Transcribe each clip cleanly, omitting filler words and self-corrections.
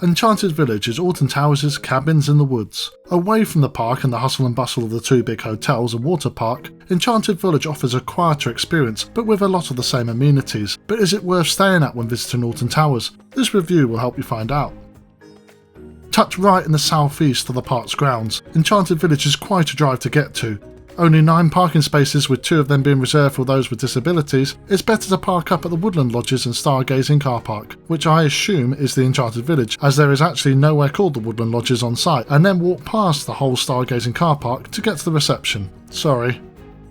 Enchanted Village is Alton Towers' cabins in the woods. Away from the park and the hustle and bustle of the two big hotels and water park, Enchanted Village offers a quieter experience but with a lot of the same amenities. But is it worth staying at when visiting Alton Towers? This review will help you find out. Tucked right in the southeast of the park's grounds, Enchanted Village is quite a drive to get to. Only 9 parking spaces, with 2 of them being reserved for those with disabilities. It's better to park up at the Woodland Lodges and Stargazing car park, which I assume is the Enchanted Village, as there is actually nowhere called the Woodland Lodges on site, and then walk past the whole Stargazing car park to get to the reception. Sorry.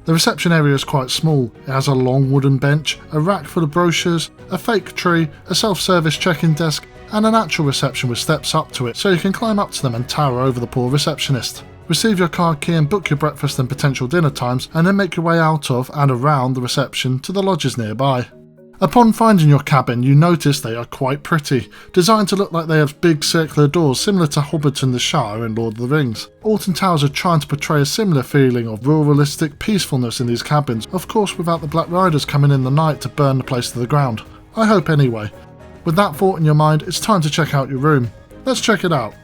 The reception area is quite small. It has a long wooden bench, a rack full of brochures, a fake tree, a self-service check-in desk, and an actual reception with steps up to it so you can climb up to them and tower over the poor receptionist. Receive your card key and book your breakfast and potential dinner times, and then make your way out of and around the reception to the lodges nearby. Upon finding your cabin, you notice they are quite pretty, designed to look like they have big circular doors similar to Hobbiton the Shire in Lord of the Rings. Alton Towers are trying to portray a similar feeling of ruralistic peacefulness in these cabins, of course without the Black Riders coming in the night to burn the place to the ground. I hope anyway. With that thought in your mind, it's time to check out your room. Let's check it out.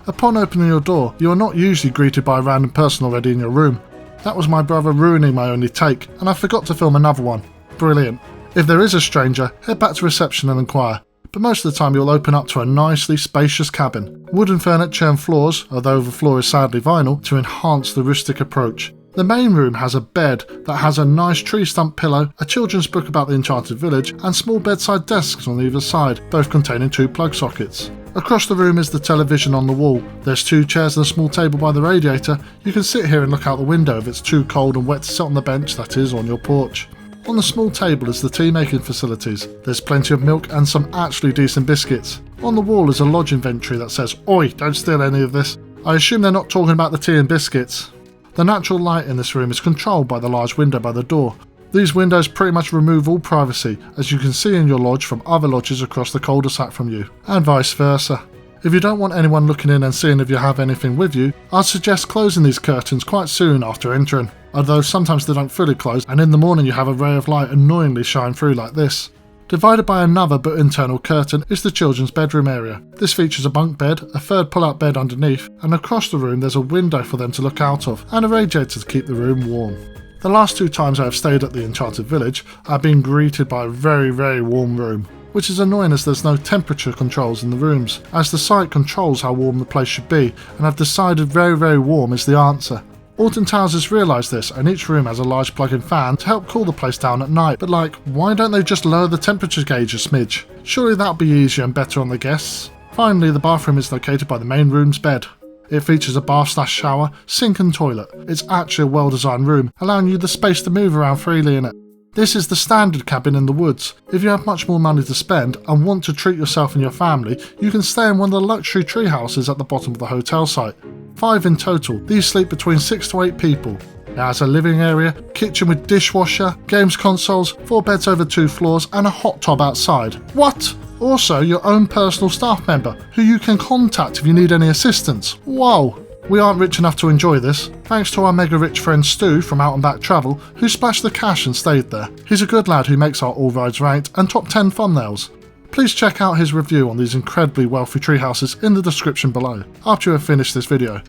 Upon opening your door, you are not usually greeted by a random person already in your room. That was my brother ruining my only take, and I forgot to film another one. Brilliant. If there is a stranger, head back to reception and inquire, but most of the time you'll open up to a nicely spacious cabin. Wooden furniture and floors, although the floor is sadly vinyl, to enhance the rustic approach. The main room has a bed that has a nice tree stump pillow, a children's book about the Enchanted Village, and small bedside desks on either side, both containing 2 plug sockets. Across the room is the television on the wall. There's 2 chairs and a small table by the radiator. You can sit here and look out the window if it's too cold and wet to sit on the bench that is on your porch. On the small table is the tea making facilities. There's plenty of milk and some actually decent biscuits. On the wall is a lodge inventory that says, "Oi, don't steal any of this." I assume they're not talking about the tea and biscuits. The natural light in this room is controlled by the large window by the door. These windows pretty much remove all privacy, as you can see in your lodge from other lodges across the cul-de-sac from you, and vice versa. If you don't want anyone looking in and seeing if you have anything with you, I'd suggest closing these curtains quite soon after entering, although sometimes they don't fully close and in the morning you have a ray of light annoyingly shine through like this. Divided by another but internal curtain is the children's bedroom area. This features a bunk bed, a third pull-out bed underneath, and across the room there's a window for them to look out of, and a radiator to keep the room warm. The last 2 times I have stayed at the Enchanted Village, I've been greeted by a very warm room, which is annoying as there's no temperature controls in the rooms, as the site controls how warm the place should be, and I've decided very warm is the answer. Alton Towers has realised this, and each room has a large plug-in fan to help cool the place down at night, but why don't they just lower the temperature gauge a smidge? Surely that'll be easier and better on the guests. Finally, the bathroom is located by the main room's bed. It features a bath/shower, sink and toilet. It's actually a well-designed room, allowing you the space to move around freely in it. This is the standard cabin in the woods. If you have much more money to spend and want to treat yourself and your family, you can stay in one of the luxury tree houses at the bottom of the hotel site. 5 in total. These sleep between 6 to 8 people. It has a living area, kitchen with dishwasher, games consoles, 4 beds over 2 floors, and a hot tub outside. What? Also, your own personal staff member, who you can contact if you need any assistance. Whoa! We aren't rich enough to enjoy this, thanks to our mega rich friend Stu from Out and Back Travel, who splashed the cash and stayed there. He's a good lad who makes our All Rides Ranked and top 10 thumbnails. Please check out his review on these incredibly wealthy treehouses in the description below, after you have finished this video.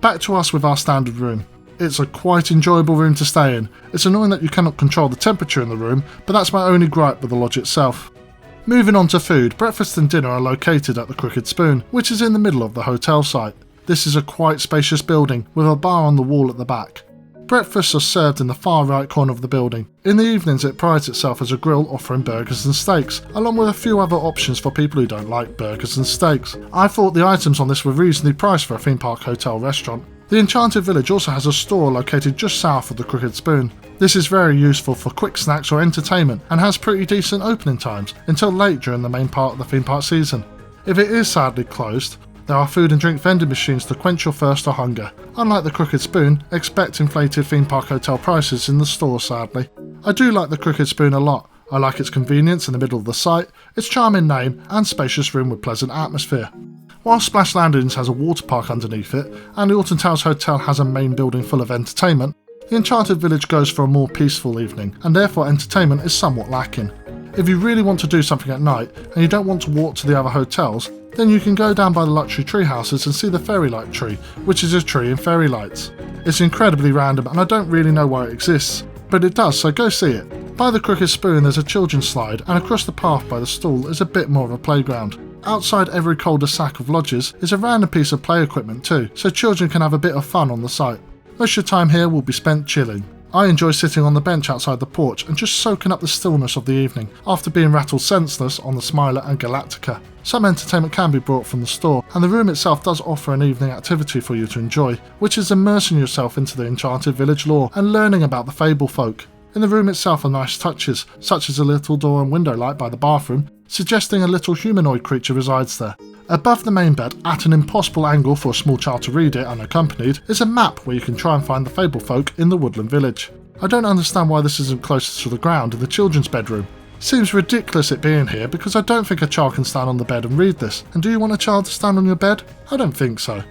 Back to us with our standard room. It's a quite enjoyable room to stay in. It's annoying that you cannot control the temperature in the room, but that's my only gripe with the lodge itself. Moving on to food, breakfast and dinner are located at the Crooked Spoon, which is in the middle of the hotel site. This is a quite spacious building, with a bar on the wall at the back. Breakfasts are served in the far right corner of the building. In the evenings it prides itself as a grill offering burgers and steaks, along with a few other options for people who don't like burgers and steaks. I thought the items on this were reasonably priced for a theme park hotel restaurant. The Enchanted Village also has a store located just south of the Crooked Spoon. This is very useful for quick snacks or entertainment and has pretty decent opening times until late during the main part of the theme park season. If it is sadly closed, there are food and drink vending machines to quench your thirst or hunger. Unlike the Crooked Spoon, expect inflated theme park hotel prices in the store sadly. I do like the Crooked Spoon a lot. I like its convenience in the middle of the site, its charming name and spacious room with pleasant atmosphere. While Splash Landings has a water park underneath it, and the Alton Towers Hotel has a main building full of entertainment, the Enchanted Village goes for a more peaceful evening, and therefore entertainment is somewhat lacking. If you really want to do something at night and you don't want to walk to the other hotels, then you can go down by the luxury tree houses and see the fairy light tree, which is a tree in fairy lights. It's incredibly random and I don't really know why it exists, but it does, so go see it. By the Crooked Spoon there's a children's slide, and across the path by the stall is a bit more of a playground. Outside every cul-de-sac of lodges is a random piece of play equipment too, so children can have a bit of fun on the site. Most of your time here will be spent chilling. I enjoy sitting on the bench outside the porch and just soaking up the stillness of the evening, after being rattled senseless on the Smiler and Galactica. Some entertainment can be brought from the store, and the room itself does offer an evening activity for you to enjoy, which is immersing yourself into the Enchanted Village lore and learning about the fable folk. In the room itself are nice touches, such as a little door and window light by the bathroom, suggesting a little humanoid creature resides there. Above the main bed, at an impossible angle for a small child to read it unaccompanied, is a map where you can try and find the fable folk in the woodland village. I don't understand why this isn't closer to the ground in the children's bedroom. Seems ridiculous it being here because I don't think a child can stand on the bed and read this, and do you want a child to stand on your bed? I don't think so.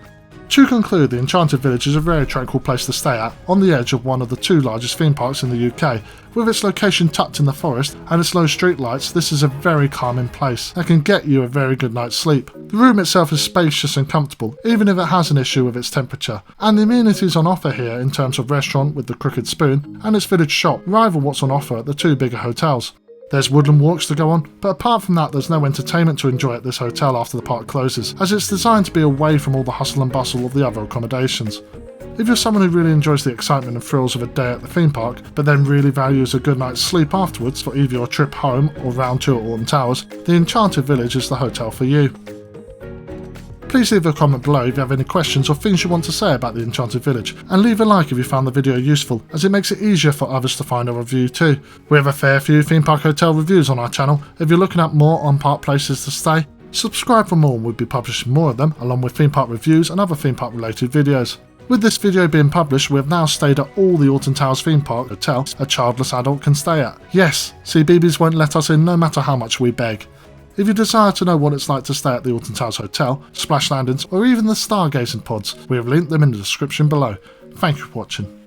To conclude, the Enchanted Village is a very tranquil place to stay at, on the edge of one of the 2 largest theme parks in the UK. With its location tucked in the forest and its low street lights, this is a very calming place that can get you a very good night's sleep. The room itself is spacious and comfortable, even if it has an issue with its temperature, and the amenities on offer here in terms of restaurant with the Crooked Spoon and its village shop rival what's on offer at the 2 bigger hotels. There's woodland walks to go on, but apart from that there's no entertainment to enjoy at this hotel after the park closes, as it's designed to be away from all the hustle and bustle of the other accommodations. If you're someone who really enjoys the excitement and thrills of a day at the theme park, but then really values a good night's sleep afterwards for either your trip home or round 2 at Alton Towers, the Enchanted Village is the hotel for you. Please leave a comment below if you have any questions or things you want to say about the Enchanted Village, and leave a like if you found the video useful, as it makes it easier for others to find our review too. We have a fair few theme park hotel reviews on our channel. If you're looking at more on-park places to stay, subscribe for more and we'll be publishing more of them, along with theme park reviews and other theme park related videos. With this video being published, we have now stayed at all the Alton Towers theme park hotels a childless adult can stay at. Yes, CBeebies won't let us in no matter how much we beg. If you desire to know what it's like to stay at the Alton Towers Hotel, Splash Landings, or even the Stargazing Pods, we have linked them in the description below. Thank you for watching.